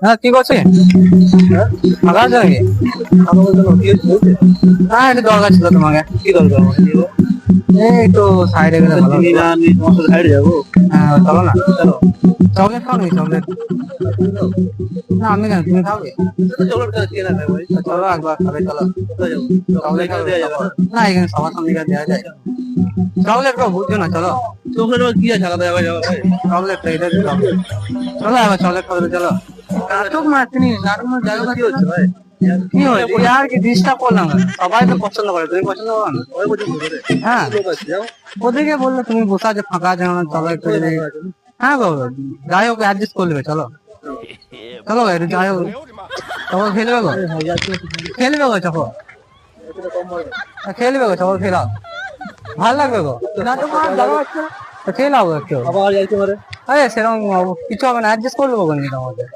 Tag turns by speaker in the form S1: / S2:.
S1: হ্যাঁ কি করছিস? ফাঁকা আছে নাকি? হ্যাঁ একটু দরকার ছিল তোমাকে।
S2: কি দরকার আমাকে নিয়ে বল।
S1: এই একটু সাইডে গেলে ভালো
S2: চিনি
S1: হতো।
S2: না আমি তোমার সাথে সাইডে যাবো।
S1: হ্যাঁ চলো না।
S2: চলো।
S1: চকলেট খাও নাকি? চকলেট না আমি কেন, তুমি খাবে?
S2: চকলেট খাওয়া কে না খায় ভাই?
S1: চলো একবার খাবে, চলো।
S2: কোথায় যাবো?
S1: চকলেট
S2: এখানে দেওয়া যাবে না।
S1: না এখানে সবার সামনে গিয়ে দেওয়া যায়। চকলেট খাও, বুঝছো না? চলো
S2: চকলেট আবার কি আছে আলাদা যাবে যাবো ভাই?
S1: চকলেট এটা চকলেট। চলো এবার চকলেট খাবে, চলো। নাটক মারছিনি, নাটক মার জায়গা
S2: কি হচ্ছে ভাই?
S1: কি হয়েছে? আর কি ডিস্টার্ব করলাম না? সবাই তো পছন্দ করে, তুমি পছন্দ করো না?
S2: ওই পর্যন্ত করে।
S1: হ্যাঁ
S2: লোক আছে যাও।
S1: ওদিকে বললে তুমি বসে আছে, ফাঁকা আছে, আমার চলো একটু যদি। হ্যাঁ বাবু যাই হোক অ্যাডজাস্ট করে নেবে, চলো চলো একটু যাই হোক। চকল খেলবে গো, খেলবে গো চকল, খেলবে গো চকল, খেলাও ভালো লাগবে গো। নাটক মারার জায়গা হচ্ছে না তো খেলাও গো একটু।
S2: আবার যাইতে পারে।
S1: আরে সেরকম কিছু হবে না, অ্যাডজাস্ট করে দেবো কিন্তু আমাদের।